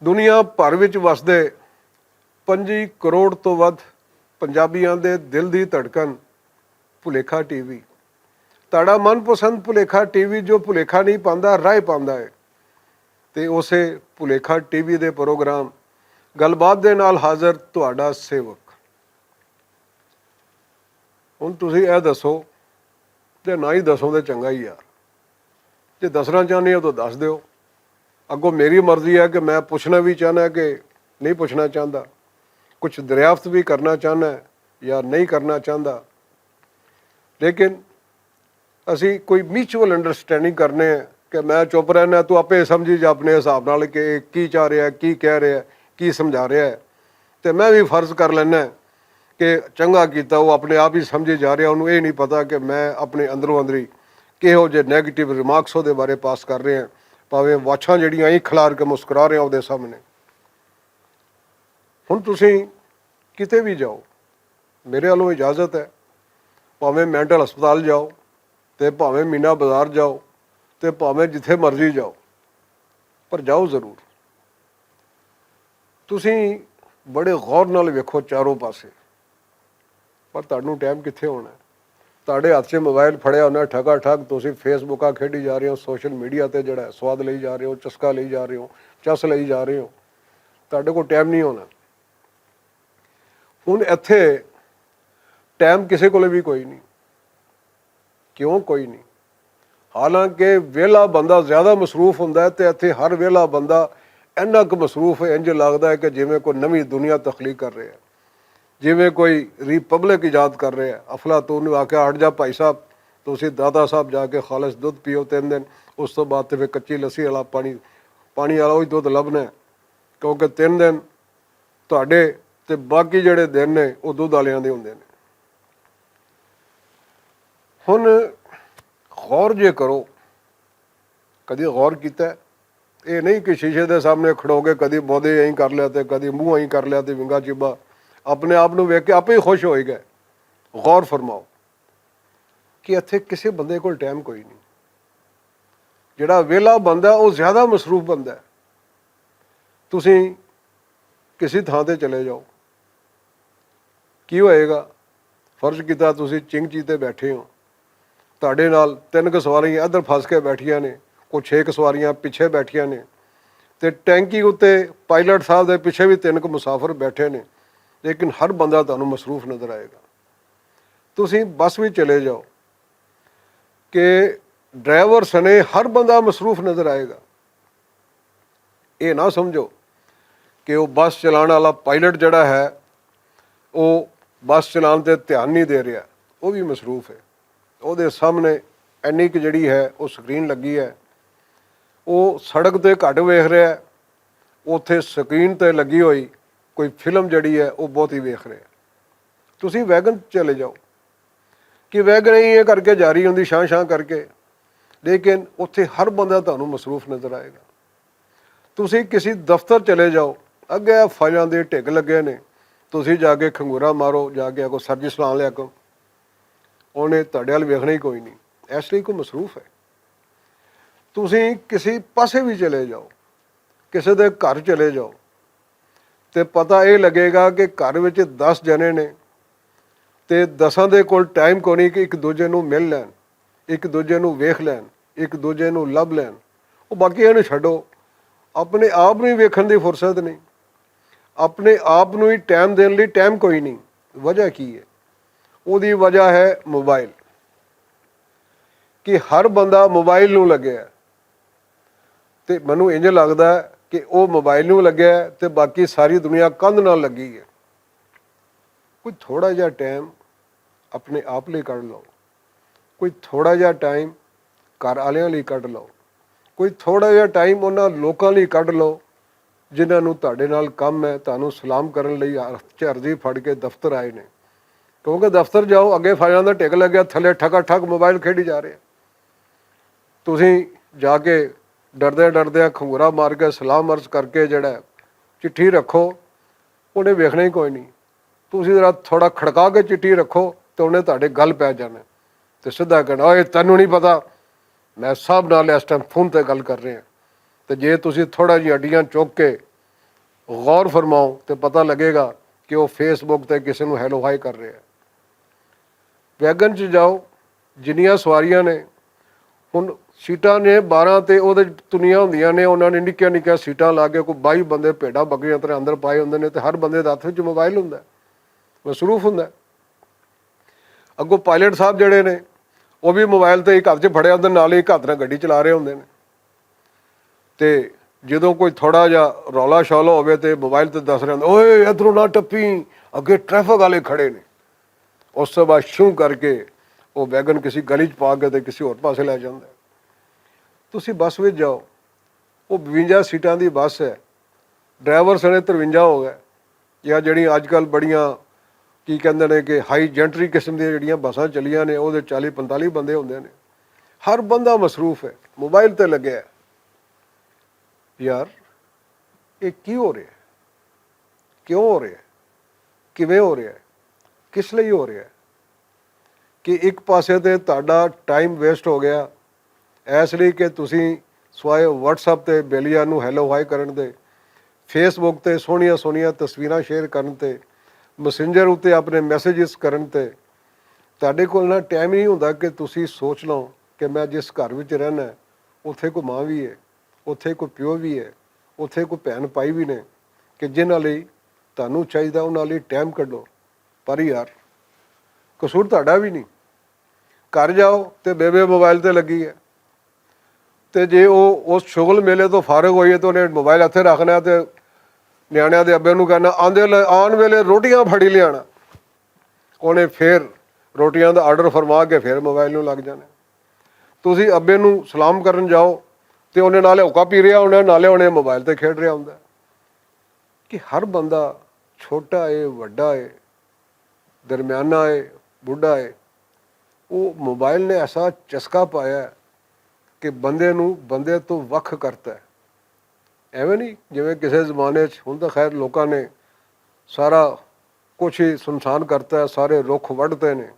ਦੁਨੀਆ ਭਰ ਵਿੱਚ ਵਸਦੇ 25 ਕਰੋੜ ਤੋਂ ਵੱਧ ਪੰਜਾਬੀਆਂ ਦੇ ਦਿਲ ਦੀ ਧੜਕਣ ਭੁਲੇਖਾ ਟੀਵੀ। ਤੁਹਾਡਾ ਮਨਪਸੰਦ ਭੁਲੇਖਾ ਟੀਵੀ ਜੋ ਭੁਲੇਖਾ ਨਹੀਂ ਪਾਉਂਦਾ, ਰਾਹ ਪਾਉਂਦਾ ਹੈ। ਤੇ ਉਸੇ ਭੁਲੇਖਾ ਟੀਵੀ ਦੇ ਪ੍ਰੋਗਰਾਮ ਗੱਲਬਾਤ ਦੇ ਨਾਲ ਹਾਜ਼ਰ ਤੁਹਾਡਾ ਸੇਵਕ। ਹੁਣ ਤੁਸੀਂ ਇਹ ਦੱਸੋ ਤੇ ਨਾ ਹੀ ਦੱਸੋ ਤੇ ਚੰਗਾ ਹੀ ਯਾਰ। ਜੇ ਦੱਸਣਾ ਚਾਹੁੰਦੇ ਹੋ ਤਾਂ ਦੱਸ ਦਿਓ। ਅੱਗੋਂ ਮੇਰੀ ਮਰਜ਼ੀ ਹੈ ਕਿ ਮੈਂ ਪੁੱਛਣਾ ਵੀ ਚਾਹੁੰਦਾ ਕਿ ਨਹੀਂ ਪੁੱਛਣਾ ਚਾਹੁੰਦਾ, ਕੁਛ ਦਰਿਆਫਤ ਵੀ ਕਰਨਾ ਚਾਹੁੰਦਾ ਜਾਂ ਨਹੀਂ ਕਰਨਾ ਚਾਹੁੰਦਾ। ਲੇਕਿਨ ਅਸੀਂ ਕੋਈ ਮਿਊਚੁਅਲ ਅੰਡਰਸਟੈਂਡਿੰਗ ਕਰਨੇ ਆ ਕਿ ਮੈਂ ਚੁੱਪ ਰਹਿਣਾ, ਤੂੰ ਆਪੇ ਸਮਝੀ ਜਾ ਆਪਣੇ ਹਿਸਾਬ ਨਾਲ ਕਿ ਕੀ ਚਾਹ ਰਿਹਾ, ਕੀ ਕਹਿ ਰਿਹਾ, ਕੀ ਸਮਝਾ ਰਿਹਾ ਹੈ। ਅਤੇ ਮੈਂ ਵੀ ਫਰਜ਼ ਕਰ ਲੈਂਦਾ ਕਿ ਚੰਗਾ ਕੀਤਾ, ਉਹ ਆਪਣੇ ਆਪ ਹੀ ਸਮਝੀ ਜਾ ਰਿਹਾ। ਉਹਨੂੰ ਇਹ ਨਹੀਂ ਪਤਾ ਕਿ ਮੈਂ ਆਪਣੇ ਅੰਦਰੋਂ ਅੰਦਰੀ ਕਿਹੋ ਜਿਹੇ ਨੈਗੇਟਿਵ ਰਿਮਾਰਕਸ ਉਹਦੇ ਬਾਰੇ ਪਾਸ ਕਰ ਰਹੇ ਹਾਂ, ਭਾਵੇਂ ਵਾਛਾਂ ਜਿਹੜੀਆਂ ਹੀ ਖਿਲਾਰ ਕੇ ਮੁਸਕਰਾ ਰਹੇ ਉਹਦੇ ਸਾਹਮਣੇ। ਹੁਣ ਤੁਸੀਂ ਕਿਤੇ ਵੀ ਜਾਓ, ਮੇਰੇ ਵੱਲੋਂ ਇਜਾਜ਼ਤ ਹੈ, ਭਾਵੇਂ ਮੈਂਟਲ ਹਸਪਤਾਲ ਜਾਓ ਅਤੇ ਭਾਵੇਂ ਮੀਨਾ ਬਾਜ਼ਾਰ ਜਾਓ ਅਤੇ ਭਾਵੇਂ ਜਿੱਥੇ ਮਰਜ਼ੀ ਜਾਓ, ਪਰ ਜਾਓ ਜ਼ਰੂਰ। ਤੁਸੀਂ ਬੜੇ ਗੌਰ ਨਾਲ ਵੇਖੋ ਚਾਰੋਂ ਪਾਸੇ, ਪਰ ਤੁਹਾਨੂੰ ਟਾਈਮ ਕਿੱਥੇ ਹੋਣਾ। ਤੁਹਾਡੇ ਹੱਥ 'ਚ ਮੋਬਾਈਲ ਫੜਿਆ ਹੋਣਾ, ਠਗਾ ਠੱਗ ਤੁਸੀਂ ਫੇਸਬੁੱਕਾਂ ਖੇਡੀ ਜਾ ਰਹੇ ਹੋ, ਸੋਸ਼ਲ ਮੀਡੀਆ 'ਤੇ ਜਿਹੜਾ ਸਵਾਦ ਲਈ ਜਾ ਰਹੇ ਹੋ, ਚਸਕਾ ਲਈ ਜਾ ਰਹੇ ਹੋ, ਚਸ ਲਈ ਜਾ ਰਹੇ ਹੋ। ਤੁਹਾਡੇ ਕੋਲ ਟਾਈਮ ਨਹੀਂ ਹੋਣਾ। ਹੁਣ ਇੱਥੇ ਟਾਈਮ ਕਿਸੇ ਕੋਲ ਵੀ ਕੋਈ ਨਹੀਂ। ਕਿਉਂ ਕੋਈ ਨਹੀਂ? ਹਾਲਾਂਕਿ ਵਿਹਲਾ ਬੰਦਾ ਜ਼ਿਆਦਾ ਮਸਰੂਫ ਹੁੰਦਾ ਅਤੇ ਇੱਥੇ ਹਰ ਵਿਹਲਾ ਬੰਦਾ ਇੰਨਾ ਕੁ ਮਸਰੂਫ ਹੈ, ਇੰਝ ਲੱਗਦਾ ਹੈ ਕਿ ਜਿਵੇਂ ਕੋਈ ਨਵੀਂ ਦੁਨੀਆ ਤਖਲੀਕ ਕਰ ਰਿਹਾ, ਜਿਵੇਂ ਕੋਈ ਰਿਪਬਲਿਕ ਇਜਾਦ ਕਰ ਰਿਹਾ। ਅਫਲਾਤੂਨ ਨੂੰ ਆਖਿਆ ਹਟ ਜਾ ਭਾਈ ਸਾਹਿਬ, ਤੁਸੀਂ ਦਾਦਾ ਸਾਹਿਬ ਜਾ ਕੇ ਖਾਲਸ ਦੁੱਧ ਪੀਓ 3 ਦਿਨ, ਉਸ ਤੋਂ ਬਾਅਦ ਤੇ ਫਿਰ ਕੱਚੀ ਲੱਸੀ ਵਾਲਾ ਪਾਣੀ ਵਾਲਾ ਉਹੀ ਦੁੱਧ ਲੱਭਣਾ, ਕਿਉਂਕਿ 3 ਦਿਨ ਤੁਹਾਡੇ ਅਤੇ ਬਾਕੀ ਜਿਹੜੇ ਦਿਨ ਨੇ ਉਹ ਦੁੱਧ ਵਾਲਿਆਂ ਦੇ ਹੁੰਦੇ ਨੇ। ਹੁਣ ਗੌਰ ਜੇ ਕਰੋ, ਕਦੀ ਗੌਰ ਕੀਤਾ? ਇਹ ਨਹੀਂ ਕਿ ਸ਼ੀਸ਼ੇ ਦੇ ਸਾਹਮਣੇ ਖੜੋ ਕੇ ਕਦੀ ਬੋਦੇ ਐਂ ਕਰ ਲਿਆ ਅਤੇ ਕਦੀ ਮੂੰਹ ਐਂ ਕਰ ਲਿਆ ਅਤੇ ਵਿੰਗਾ ਚਿੱਬਾ ਆਪਣੇ ਆਪ ਨੂੰ ਵੇਖ ਕੇ ਆਪੇ ਹੀ ਖੁਸ਼ ਹੋਏ ਗਏ। ਗੌਰ ਫਰਮਾਓ ਕਿ ਇੱਥੇ ਕਿਸੇ ਬੰਦੇ ਕੋਲ ਟਾਈਮ ਕੋਈ ਨਹੀਂ। ਜਿਹੜਾ ਵਿਹਲਾ ਬੰਦਾ ਉਹ ਜ਼ਿਆਦਾ ਮਸਰੂਫ ਬੰਦਾ। ਤੁਸੀਂ ਕਿਸੇ ਥਾਂ 'ਤੇ ਚਲੇ ਜਾਓ, ਕੀ ਹੋਏਗਾ? ਫਰਜ਼ ਕੀਤਾ ਤੁਸੀਂ ਚਿੰਗ-ਚੀ 'ਤੇ ਬੈਠੇ ਹੋ, ਤੁਹਾਡੇ ਨਾਲ 3 ਕੁ ਸਵਾਰੀਆਂ ਇੱਧਰ ਫਸ ਕੇ ਬੈਠੀਆਂ ਨੇ, ਕੁਛ 6 ਕੁ ਸਵਾਰੀਆਂ ਪਿੱਛੇ ਬੈਠੀਆਂ ਨੇ, ਅਤੇ ਟੈਂਕੀ ਉੱਤੇ ਪਾਇਲਟ ਸਾਹਿਬ ਦੇ ਪਿੱਛੇ ਵੀ 3 ਕੁ ਮੁਸਾਫਰ ਬੈਠੇ ਨੇ, ਲੇਕਿਨ ਹਰ ਬੰਦਾ ਤੁਹਾਨੂੰ ਮਸਰੂਫ ਨਜ਼ਰ ਆਏਗਾ। ਤੁਸੀਂ ਬੱਸ ਵਿੱਚ ਚਲੇ ਜਾਓ ਕਿ ਡਰਾਈਵਰ ਸਣੇ ਹਰ ਬੰਦਾ ਮਸਰੂਫ ਨਜ਼ਰ ਆਏਗਾ। ਇਹ ਨਾ ਸਮਝੋ ਕਿ ਉਹ ਬੱਸ ਚਲਾਉਣ ਵਾਲਾ ਪਾਇਲਟ ਜਿਹੜਾ ਹੈ ਉਹ ਬੱਸ ਚਲਾਉਣ 'ਤੇ ਧਿਆਨ ਨਹੀਂ ਦੇ ਰਿਹਾ, ਉਹ ਵੀ ਮਸਰੂਫ ਹੈ। ਉਹਦੇ ਸਾਹਮਣੇ ਇੰਨੀ ਕੁ ਜਿਹੜੀ ਹੈ ਉਹ ਸਕਰੀਨ ਲੱਗੀ ਹੈ, ਉਹ ਸੜਕ 'ਤੇ ਘੱਟ ਵੇਖ ਰਿਹਾ, ਉੱਥੇ ਸਕਰੀਨ 'ਤੇ ਲੱਗੀ ਹੋਈ ਕੋਈ ਫਿਲਮ ਜਿਹੜੀ ਹੈ ਉਹ ਬਹੁਤ ਹੀ ਵੇਖ ਰਿਹਾ। ਤੁਸੀਂ ਵੈਗਨ ਚਲੇ ਜਾਓ ਕਿ ਵੈਗਨ ਹੀ ਇਹ ਕਰਕੇ ਜਾ ਰਹੀ ਹੁੰਦੀ ਛਾਂ ਕਰਕੇ, ਲੇਕਿਨ ਉੱਥੇ ਹਰ ਬੰਦਾ ਤੁਹਾਨੂੰ ਮਸਰੂਫ ਨਜ਼ਰ ਆਏਗਾ। ਤੁਸੀਂ ਕਿਸੇ ਦਫ਼ਤਰ ਚਲੇ ਜਾਓ, ਅੱਗੇ ਫਾਈਲਾਂ ਦੇ ਢਿੱਗ ਲੱਗੇ ਨੇ, ਤੁਸੀਂ ਜਾ ਕੇ ਖੰਗੂਰਾ ਮਾਰੋ, ਜਾ ਕੇ ਕੋਈ ਸਰਵਿਸ ਲਾ ਲਿਆ ਕੋ, ਉਹਨੇ ਤੁਹਾਡੇ ਵੱਲ ਵੇਖਣਾ ਹੀ ਕੋਈ ਨਹੀਂ, ਇਸ ਲਈ ਕੋਈ ਮਸਰੂਫ ਹੈ। ਤੁਸੀਂ ਕਿਸੇ ਪਾਸੇ ਵੀ ਚਲੇ ਜਾਓ, ਕਿਸੇ ਦੇ ਘਰ ਚਲੇ ਜਾਓ, ਅਤੇ ਪਤਾ ਇਹ ਲੱਗੇਗਾ ਕਿ ਘਰ ਵਿੱਚ 10 ਜਣੇ ਨੇ ਅਤੇ 10 ਦੇ ਕੋਲ ਟਾਈਮ ਕੋਈ ਨਹੀਂ ਕਿ ਇੱਕ ਦੂਜੇ ਨੂੰ ਮਿਲ ਲੈਣ, ਇੱਕ ਦੂਜੇ ਨੂੰ ਵੇਖ ਲੈਣ, ਇੱਕ ਦੂਜੇ ਨੂੰ ਲੱਭ ਲੈਣ। ਉਹ ਬਾਕੀ ਇਹਨੂੰ ਛੱਡੋ, ਆਪਣੇ ਆਪ ਨੂੰ ਹੀ ਵੇਖਣ ਦੀ ਫੁਰਸਤ ਨਹੀਂ, ਆਪਣੇ ਆਪ ਨੂੰ ਹੀ ਟਾਈਮ ਦੇਣ ਲਈ ਟਾਈਮ ਕੋਈ ਨਹੀਂ। ਵਜ੍ਹਾ ਕੀ ਹੈ? ਉਹਦੀ ਵਜ੍ਹਾ ਹੈ ਮੋਬਾਈਲ, ਕਿ ਹਰ ਬੰਦਾ ਮੋਬਾਈਲ ਨੂੰ ਲੱਗਿਆ, ਅਤੇ ਮੈਨੂੰ ਇੰਝ ਲੱਗਦਾ ਕਿ ਉਹ ਮੋਬਾਈਲ ਨੂੰ ਲੱਗਿਆ ਅਤੇ ਬਾਕੀ ਸਾਰੀ ਦੁਨੀਆ ਕੰਧ ਨਾਲ ਲੱਗੀ ਹੈ। ਕੋਈ ਥੋੜ੍ਹਾ ਜਿਹਾ ਟਾਈਮ ਆਪਣੇ ਆਪ ਲਈ ਕੱਢ ਲਓ, ਕੋਈ ਥੋੜ੍ਹਾ ਜਿਹਾ ਟਾਈਮ ਘਰ ਵਾਲਿਆਂ ਲਈ ਕੱਢ ਲਓ, ਕੋਈ ਥੋੜ੍ਹਾ ਜਿਹਾ ਟਾਈਮ ਉਹਨਾਂ ਲੋਕਾਂ ਲਈ ਕੱਢ ਲਓ ਜਿਨ੍ਹਾਂ ਨੂੰ ਤੁਹਾਡੇ ਨਾਲ ਕੰਮ ਹੈ, ਤੁਹਾਨੂੰ ਸਲਾਮ ਕਰਨ ਲਈ ਹੱਥ 'ਚ ਅਰਜ਼ੀ ਫੜ ਕੇ ਦਫ਼ਤਰ ਆਏ ਨੇ। ਕਿਉਂਕਿ ਦਫ਼ਤਰ ਜਾਓ, ਅੱਗੇ ਫਾਈਲਾਂ ਦਾ ਢਿੱਗ ਲੱਗਿਆ, ਥੱਲੇ ਠਗਾ ਠੱਗ ਮੋਬਾਈਲ ਖੇਡੀ ਜਾ ਰਹੇ। ਤੁਸੀਂ ਜਾ ਕੇ ਡਰਦਿਆਂ ਖੰਗੂਰਾ ਮਾਰ ਕੇ ਸਲਾਮ ਅਰਜ਼ ਕਰਕੇ ਜਿਹੜਾ ਚਿੱਠੀ ਰੱਖੋ, ਉਹਨੇ ਵੇਖਣਾ ਹੀ ਕੋਈ ਨਹੀਂ। ਤੁਸੀਂ ਜ਼ਰਾ ਥੋੜ੍ਹਾ ਖੜਕਾ ਕੇ ਚਿੱਠੀ ਰੱਖੋ ਅਤੇ ਉਹਨੇ ਤੁਹਾਡੇ ਗੱਲ ਪੈ ਜਾਣਾ ਅਤੇ ਸਿੱਧਾ ਕਹਿਣਾ, ਓਏ ਤੈਨੂੰ ਨਹੀਂ ਪਤਾ ਮੈਂ ਸਾਹਿਬ ਨਾਲ ਇਸ ਟਾਈਮ ਫੋਨ 'ਤੇ ਗੱਲ ਕਰ ਰਿਹਾ। ਅਤੇ ਜੇ ਤੁਸੀਂ ਥੋੜ੍ਹਾ ਜਿਹੀ ਅੱਡੀਆਂ ਚੁੱਕ ਕੇ ਗੌਰ ਫਰਮਾਓ ਤੇ ਪਤਾ ਲੱਗੇਗਾ ਕਿ ਉਹ ਫੇਸਬੁੱਕ ਤੇ ਕਿਸੇ ਨੂੰ ਹੈਲੋ ਹਾਈ ਕਰ ਰਿਹਾ। ਵੈਗਨ 'ਚ ਜਾਓ, ਜਿੰਨੀਆਂ ਸਵਾਰੀਆਂ ਨੇ, ਹੁਣ ਸੀਟਾਂ ਨੇ 12 ਤੇ ਉਹਦੇ ਤੁਨੀਆਂ ਹੁੰਦੀਆਂ ਨੇ, ਉਹਨਾਂ ਨੇ ਨਿੱਕੀਆਂ ਨਿੱਕੀਆਂ ਸੀਟਾਂ ਲਾ ਕੇ ਕੋਈ 22 ਬੰਦੇ ਭੇਡਾਂ ਬੱਕਰੀਆਂ ਤਰ੍ਹਾਂ ਅੰਦਰ ਪਾਏ ਹੁੰਦੇ ਨੇ, ਤੇ ਹਰ ਬੰਦੇ ਦੇ ਹੱਥ ਵਿੱਚ ਮੋਬਾਈਲ ਹੁੰਦਾ, ਮਸਰੂਫ ਹੁੰਦਾ। ਅੱਗੋਂ ਪਾਇਲਟ ਸਾਹਿਬ ਜਿਹੜੇ ਨੇ ਉਹ ਵੀ ਮੋਬਾਈਲ ਤੇ ਇੱਕ ਹੱਥ 'ਚ ਫੜਿਆ ਹੁੰਦੇ, ਨਾਲ ਹੀ ਇੱਕ ਹੱਥ ਨਾਲ ਗੱਡੀ ਚਲਾ ਰਹੇ ਹੁੰਦੇ ਨੇ। ਤੇ ਜਦੋਂ ਕੋਈ ਥੋੜਾ ਜਿਹਾ ਰੌਲਾ ਸ਼ੌਲਾ ਹੋਵੇ ਤੇ ਮੋਬਾਈਲ ਤੇ ਦੱਸ ਰਹੇ ਹੁੰਦੇ, ਓਏ ਇੱਧਰੋਂ ਨਾ ਟੱਪੀ, ਅੱਗੇ ਟ੍ਰੈਫਿਕ ਵਾਲੇ ਖੜੇ ਨੇ। ਉਸ ਤੋਂ ਬਾਅਦ ਸ਼ੂ ਕਰਕੇ ਉਹ ਵੈਗਨ ਕਿਸੇ ਗਲੀ 'ਚ ਪਾ ਕੇ ਤੇ ਕਿਸੇ ਹੋਰ ਪਾਸੇ ਲੈ ਜਾਂਦਾ। ਤੁਸੀਂ ਬੱਸ ਵਿੱਚ ਜਾਓ, ਉਹ 52 ਸੀਟਾਂ ਦੀ ਬੱਸ ਹੈ, ਡਰਾਈਵਰ ਸਣੇ 53 ਹੋ ਗਏ, ਜਾਂ ਜਿਹੜੀਆਂ ਅੱਜ ਕੱਲ੍ਹ ਬੜੀਆਂ ਕੀ ਕਹਿੰਦੇ ਨੇ ਕਿ ਹਾਈ ਜੈਂਟਰੀ ਕਿਸਮ ਦੀਆਂ ਜਿਹੜੀਆਂ ਬੱਸਾਂ ਚੱਲੀਆਂ ਨੇ, ਉਹਦੇ 40-45 ਬੰਦੇ ਹੁੰਦੇ ਨੇ। ਹਰ ਬੰਦਾ ਮਸਰੂਫ ਹੈ, ਮੋਬਾਈਲ ਤੇ ਲੱਗਿਆ। ਯਾਰ ਇਹ ਕੀ ਹੋ ਰਿਹਾ, ਕਿਉਂ ਹੋ ਰਿਹਾ, ਕਿਵੇਂ ਹੋ ਰਿਹਾ, ਕਿਸ ਲਈ ਹੋ ਰਿਹਾ? ਕਿ ਇੱਕ ਪਾਸੇ ਤੇ ਤੁਹਾਡਾ ਟਾਈਮ ਵੇਸਟ ਹੋ ਗਿਆ ਇਸ ਲਈ ਕਿ ਤੁਸੀਂ ਸਵਾਏ ਵਟਸਐਪ ਤੇ ਬੇਲੀਆਂ ਨੂੰ ਹੈਲੋ ਹਾਈ ਕਰਨ ਦੇ, ਫੇਸਬੁੱਕ ਤੇ ਸੋਹਣੀਆਂ ਸੋਹਣੀਆਂ ਤਸਵੀਰਾਂ ਸ਼ੇਅਰ ਕਰਨ ਤੇ, ਮੈਸੇਂਜਰ ਉੱਤੇ ਆਪਣੇ ਮੈਸੇਜਿਸ ਕਰਨ ਤੇ ਤੁਹਾਡੇ ਕੋਲ ਨਾ ਟਾਈਮ ਨਹੀਂ ਹੁੰਦਾ ਕਿ ਤੁਸੀਂ ਸੋਚ ਲਓ ਕਿ ਮੈਂ ਜਿਸ ਘਰ ਵਿੱਚ ਰਹਿਣਾ ਉੱਥੇ ਕੋਈ ਮਾਂ ਵੀ ਹੈ, ਉੱਥੇ ਕੋਈ ਪਿਓ ਵੀ ਹੈ, ਉੱਥੇ ਕੋਈ ਭੈਣ ਭਾਈ ਵੀ ਨੇ, ਕਿ ਜਿਨ੍ਹਾਂ ਲਈ ਤੁਹਾਨੂੰ ਚਾਹੀਦਾ ਉਹਨਾਂ ਲਈ ਟਾਈਮ ਕੱਢੋ। ਪਰ ਯਾਰ ਕਸੂਰ ਤੁਹਾਡਾ ਵੀ ਨਹੀਂ। ਘਰ ਜਾਓ ਤੇ ਬੇਬੇ ਮੋਬਾਈਲ ਤੇ ਲੱਗੀ ਹੈ, ਤੇ ਜੇ ਉਹ ਉਸ ਸ਼ੁਗਲ ਮੇਲੇ ਤੋਂ ਫਾਰਗ ਹੋਈ ਹੈ ਤਾਂ ਉਹਨੇ ਮੋਬਾਈਲ ਇੱਥੇ ਰੱਖਣਾ ਤੇ ਨਿਆਣਿਆਂ ਦੇ ਅੱਬੇ ਨੂੰ ਕਹਿਣਾ ਆਉਣ ਵੇਲੇ ਰੋਟੀਆਂ ਫੜੀ ਲਿਆਣਾ। ਉਹਨੇ ਫਿਰ ਰੋਟੀਆਂ ਦਾ ਆਰਡਰ ਫਰਮਾ ਕੇ ਫਿਰ ਮੋਬਾਈਲ ਨੂੰ ਲੱਗ ਜਾਣਾ। ਤੁਸੀਂ ਅੱਬੇ ਨੂੰ ਸਲਾਮ ਕਰਨ ਜਾਓ ਤੇ ਉਹਨੇ ਨਾਲੇ ਹੁੱਕਾ ਪੀ ਰਿਹਾ ਹੋਣਾ, ਨਾਲੇ ਉਹਨੇ ਮੋਬਾਈਲ ਤੇ ਖੇਡ ਰਿਹਾ ਹੁੰਦਾ। ਕਿ ਹਰ ਬੰਦਾ ਛੋਟਾ ਹੈ, ਵੱਡਾ ਹੈ, ਦਰਮਿਆਨਾ ਹੈ, ਬੁੱਢਾ ਹੈ, ਉਹ ਮੋਬਾਈਲ ਨੇ ਐਸਾ ਚਸਕਾ ਪਾਇਆ ਕਿ ਬੰਦੇ ਨੂੰ ਬੰਦੇ ਤੋਂ ਵੱਖ ਕਰਤਾ। ਐਵੇਂ ਨਹੀਂ ਜਿਵੇਂ ਕਿਸੇ ਜ਼ਮਾਨੇ 'ਚ, ਹੁਣ ਤਾਂ ਖੈਰ ਲੋਕਾਂ ਨੇ ਸਾਰਾ ਕੁਛ ਹੀ ਸੁਨਸਾਨ ਕਰਤਾ, ਸਾਰੇ ਰੁੱਖ ਵੱਢਦੇ ਨੇ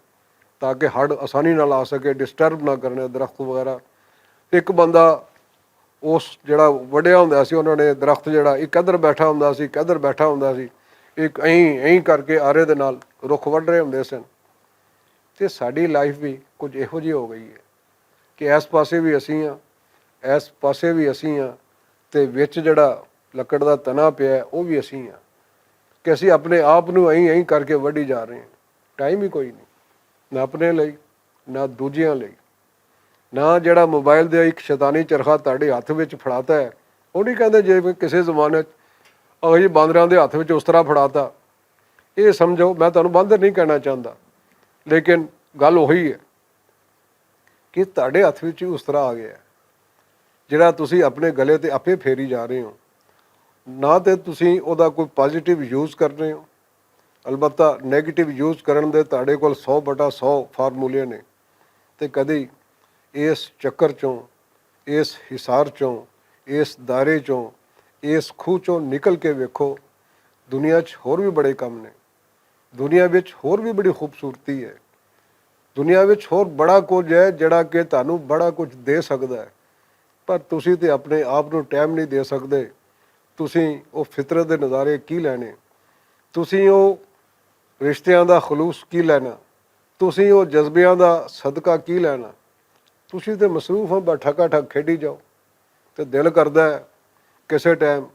ਤਾਂ ਕਿ ਹੜ੍ਹ ਆਸਾਨੀ ਨਾਲ ਆ ਸਕੇ, ਡਿਸਟਰਬ ਨਾ ਕਰਨੇ ਦਰਖਤ ਵਗੈਰਾ। ਇੱਕ ਬੰਦਾ ਉਸ ਜਿਹੜਾ ਵੱਢਿਆ ਹੁੰਦਾ ਸੀ, ਉਹਨਾਂ ਨੇ ਦਰਖਤ ਜਿਹੜਾ ਇੱਕ ਇੱਧਰ ਬੈਠਾ ਹੁੰਦਾ ਸੀ, ਇੱਕ ਇੱਧਰ ਬੈਠਾ ਹੁੰਦਾ ਸੀ, ਇੱਕ ਐਂ ਕਰਕੇ ਆਰੇ ਦੇ ਨਾਲ ਰੁੱਖ ਵੱਢ ਰਹੇ ਹੁੰਦੇ ਸਨ। ਅਤੇ ਸਾਡੀ ਲਾਈਫ ਵੀ ਕੁਝ ਇਹੋ ਜਿਹੀ ਹੋ ਗਈ ਹੈ ਕਿ ਇਸ ਪਾਸੇ ਵੀ ਅਸੀਂ ਹਾਂ, ਇਸ ਪਾਸੇ ਵੀ ਅਸੀਂ ਹਾਂ, ਅਤੇ ਵਿੱਚ ਜਿਹੜਾ ਲੱਕੜ ਦਾ ਤਣਾ ਪਿਆ ਉਹ ਵੀ ਅਸੀਂ ਹਾਂ, ਕਿ ਅਸੀਂ ਆਪਣੇ ਆਪ ਨੂੰ ਐਂ ਕਰਕੇ ਵੱਢੀ ਜਾ ਰਹੇ ਹਾਂ। ਟਾਈਮ ਹੀ ਕੋਈ ਨਹੀਂ, ਨਾ ਆਪਣੇ ਲਈ, ਨਾ ਦੂਜਿਆਂ ਲਈ। ਨਾ ਜਿਹੜਾ ਮੋਬਾਈਲ ਦੇ ਇੱਕ ਸ਼ੈਤਾਨੀ ਚਰਖਾ ਤੁਹਾਡੇ ਹੱਥ ਵਿੱਚ ਫੜਾਤਾ ਹੈ, ਉਹ ਨਹੀਂ ਕਹਿੰਦੇ ਜਿਵੇਂ ਕਿਸੇ ਜ਼ਮਾਨੇ 'ਚ ਉਹ ਜੀ ਬਾਂਦਰਾਂ ਦੇ ਹੱਥ ਵਿੱਚ ਉਸ ਤਰ੍ਹਾਂ ਫੜਾਤਾ। ਇਹ ਸਮਝੋ, ਮੈਂ ਤੁਹਾਨੂੰ ਬਾਂਦਰ ਨਹੀਂ ਕਹਿਣਾ ਚਾਹੁੰਦਾ, ਲੇਕਿਨ ਗੱਲ ਉਹੀ ਹੈ ਕਿ ਤੁਹਾਡੇ ਹੱਥ ਵਿੱਚ ਹੀ ਉਸ ਤਰ੍ਹਾਂ ਆ ਗਿਆ ਜਿਹੜਾ ਤੁਸੀਂ ਆਪਣੇ ਗਲੇ 'ਤੇ ਆਪੇ ਫੇਰੀ ਜਾ ਰਹੇ ਹੋ। ਨਾ ਤਾਂ ਤੁਸੀਂ ਉਹਦਾ ਕੋਈ ਪੋਜ਼ੀਟਿਵ ਯੂਜ਼ ਕਰ ਰਹੇ ਹੋ, ਅਲਬੱਤਾ ਨੈਗੇਟਿਵ ਯੂਜ਼ ਕਰਨ ਦੇ ਤੁਹਾਡੇ ਕੋਲ 100/100 ਫਾਰਮੂਲੇ ਨੇ। ਅਤੇ ਕਦੀ ਇਸ ਚੱਕਰ 'ਚੋਂ, ਇਸ ਹਿਸਾਰ 'ਚੋਂ, ਇਸ ਦਾਇਰੇ 'ਚੋਂ, ਇਸ ਖੂਹ 'ਚੋਂ ਨਿਕਲ ਕੇ ਵੇਖੋ, ਦੁਨੀਆ 'ਚ ਹੋਰ ਵੀ ਬੜੇ ਕੰਮ ਨੇ, ਦੁਨੀਆ ਵਿੱਚ ਹੋਰ ਵੀ ਬੜੀ ਖੂਬਸੂਰਤੀ ਹੈ, ਦੁਨੀਆ ਵਿੱਚ ਹੋਰ ਬੜਾ ਕੁਝ ਹੈ ਜਿਹੜਾ ਕਿ ਤੁਹਾਨੂੰ ਬੜਾ ਕੁਝ ਦੇ ਸਕਦਾ ਹੈ। ਪਰ ਤੁਸੀਂ ਤਾਂ ਆਪਣੇ ਆਪ ਨੂੰ ਟਾਈਮ ਨਹੀਂ ਦੇ ਸਕਦੇ। ਤੁਸੀਂ ਉਹ ਫਿਤਰਤ ਦੇ ਨਜ਼ਾਰੇ ਕੀ ਲੈਣੇ, ਤੁਸੀਂ ਉਹ ਰਿਸ਼ਤਿਆਂ ਦਾ ਖਲੂਸ ਕੀ ਲੈਣਾ, ਤੁਸੀਂ ਉਹ ਜਜ਼ਬਿਆਂ ਦਾ ਸਦਕਾ ਕੀ ਲੈਣਾ। ਤੁਸੀਂ ਤਾਂ ਮਸਰੂਫ ਹੋ, ਬਸ ਠੱਕਾ ਠੱਕ ਖੇਡੀ ਜਾਓ। ਅਤੇ ਦਿਲ ਕਰਦਾ ਹੈ ਕਿਸੇ ਟਾਈਮ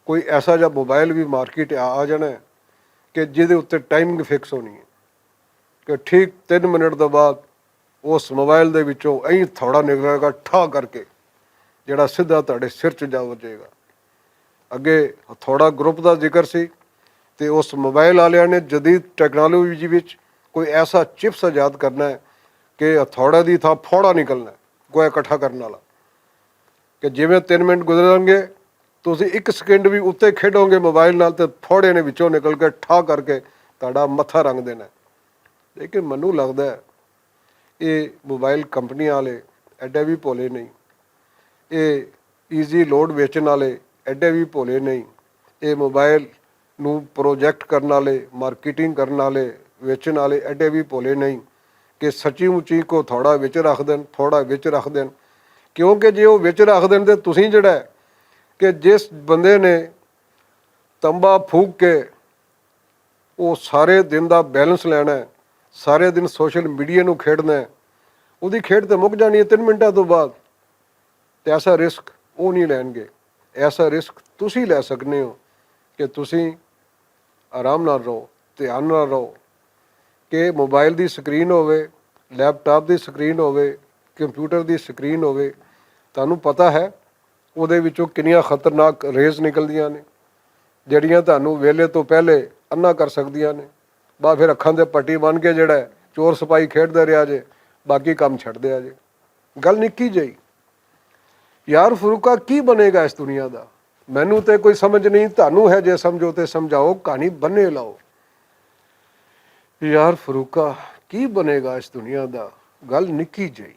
ਕੋਈ ਐਸਾ ਜਿਹਾ ਮੋਬਾਈਲ ਵੀ ਮਾਰਕੀਟ ਆ ਜਾਣਾ ਕਿ ਜਿਹਦੇ ਉੱਤੇ ਟਾਈਮਿੰਗ ਫਿਕਸ ਹੋਣੀ ਹੈ ਕਿ ਠੀਕ 3 ਮਿੰਟ ਤੋਂ ਬਾਅਦ ਉਸ ਮੋਬਾਈਲ ਦੇ ਵਿੱਚੋਂ ਐਂ ਥੋੜਾ ਨਿਕਲੇਗਾ ਠਾ ਕਰਕੇ, ਜਿਹੜਾ ਸਿੱਧਾ ਤੁਹਾਡੇ ਸਿਰ 'ਚ ਜਾ ਵੱਜੇਗਾ। ਅੱਗੇ ਥੋੜਾ ਗਰੁੱਪ ਦਾ ਜ਼ਿਕਰ ਸੀ, ਅਤੇ ਉਸ ਮੋਬਾਈਲ ਵਾਲਿਆਂ ਨੇ ਜਦੀਦ ਟੈਕਨੋਲੋਜੀ ਵਿੱਚ ਕੋਈ ਐਸਾ ਚਿਪਸ ਇਜਾਦ ਕਰਨਾ ਹੈ ਕਿ ਹਥੌੜੇ ਦੀ ਥਾਂ ਫੋੜਾ ਨਿਕਲਣਾ, ਗੋਇਆ ਇਕੱਠਾ ਕਰਨ ਵਾਲਾ, ਕਿ ਜਿਵੇਂ 3 ਮਿੰਟ ਗੁਜ਼ਰਨਗੇ ਤੁਸੀਂ 1 ਸਕਿੰਟ ਵੀ ਉੱਤੇ ਖੇਡੋਗੇ ਮੋਬਾਈਲ ਨਾਲ ਅਤੇ ਫੋੜੇ ਨੇ ਵਿੱਚੋਂ ਨਿਕਲ ਕੇ ਠਾ ਕਰਕੇ ਤੁਹਾਡਾ ਮੱਥਾ ਰੰਗ ਦੇਣਾ। ਲੇਕਿਨ ਮੈਨੂੰ ਲੱਗਦਾ ਇਹ ਮੋਬਾਈਲ ਕੰਪਨੀਆਂ ਵਾਲੇ ਐਡੇ ਵੀ ਭੋਲੇ ਨਹੀਂ, ਇਹ ਈਜ਼ੀ ਲੋਡ ਵੇਚਣ ਵਾਲੇ ਐਡੇ ਵੀ ਭੋਲੇ ਨਹੀਂ, ਇਹ ਮੋਬਾਈਲ ਨੂੰ ਪ੍ਰੋਜੈਕਟ ਕਰਨ ਵਾਲੇ, ਮਾਰਕੀਟਿੰਗ ਕਰਨ ਵਾਲੇ, ਵੇਚਣ ਵਾਲੇ ਐਡੇ ਵੀ ਭੋਲੇ ਨਹੀਂ ਕਿ ਸੱਚੀ ਮੁੱਚੀ ਕੋ ਥੋੜਾ ਵਿੱਚ ਰੱਖ ਦੇਣ, ਥੋੜਾ ਵਿੱਚ ਰੱਖ ਦੇਣ। ਕਿਉਂਕਿ ਜੇ ਉਹ ਵਿੱਚ ਰੱਖ ਦੇਣ ਤਾਂ ਤੁਸੀਂ ਜਿਹੜਾ ਕਿ ਜਿਸ ਬੰਦੇ ਨੇ ਤੰਬਾ ਫੂਕ ਕੇ ਉਹ ਸਾਰੇ ਦਿਨ ਦਾ ਬੈਲੈਂਸ ਲੈਣਾ ਹੈ, ਸਾਰੇ ਦਿਨ ਸੋਸ਼ਲ ਮੀਡੀਆ ਨੂੰ ਖੇਡਣਾ ਹੈ, ਉਹਦੀ ਖੇਡ ਤੇ ਮੁੱਕ ਜਾਣੀ ਹੈ 3 ਮਿੰਟਾਂ ਤੋਂ ਬਾਅਦ। ਤੇ ਐਸਾ ਰਿਸਕ ਉਹ ਨਹੀਂ ਲੈਣਗੇ। ਐਸਾ ਰਿਸਕ ਤੁਸੀਂ ਲੈ ਸਕਦੇ ਹੋ ਕਿ ਤੁਸੀਂ ਆਰਾਮ ਨਾਲ ਰਹੋ, ਧਿਆਨ ਨਾਲ ਰਹੋ, ਕਿ ਮੋਬਾਈਲ ਦੀ ਸਕਰੀਨ ਹੋਵੇ, ਲੈਪਟਾਪ ਦੀ ਸਕਰੀਨ ਹੋਵੇ, ਕੰਪਿਊਟਰ ਦੀ ਸਕਰੀਨ ਹੋਵੇ, ਤੁਹਾਨੂੰ ਪਤਾ ਹੈ ਉਹਦੇ ਵਿੱਚੋਂ ਕਿੰਨੀਆਂ ਖਤਰਨਾਕ ਰੇਜ਼ ਨਿਕਲਦੀਆਂ ਨੇ ਜਿਹੜੀਆਂ ਤੁਹਾਨੂੰ ਵੇਲੇ ਤੋਂ ਪਹਿਲੇ ਅੰਨਾ ਕਰ ਸਕਦੀਆਂ ਨੇ। ਬਾ ਫਿਰ ਅੱਖਾਂ ਦੇ ਪੱਟੀ ਬੰਨ੍ਹ ਕੇ ਜਿਹੜਾ ਚੋਰ ਸਿਪਾਹੀ ਖੇਡਦੇ ਰਿਹਾ ਜੇ, ਬਾਕੀ ਕੰਮ ਛੱਡਦੇ ਆ ਜੇ। ਗੱਲ ਨਿੱਕੀ ਜਿਹੀ। ਯਾਰ ਫਰੂਕਾ ਕੀ ਬਣੇਗਾ ਇਸ ਦੁਨੀਆ ਦਾ? ਮੈਨੂੰ ਤੇ ਕੋਈ ਸਮਝ ਨਹੀਂ, ਤੁਹਾਨੂੰ ਹੈ ਜੇ ਸਮਝੋ ਤੇ ਸਮਝਾਓ, ਕਹਾਣੀ ਬੰਨੇ ਲਾਓ। ਯਾਰ ਫਰੂਕਾ ਕੀ ਬਣੇਗਾ ਇਸ ਦੁਨੀਆ ਦਾ? ਗੱਲ ਨਿੱਕੀ ਜਿਹੀ।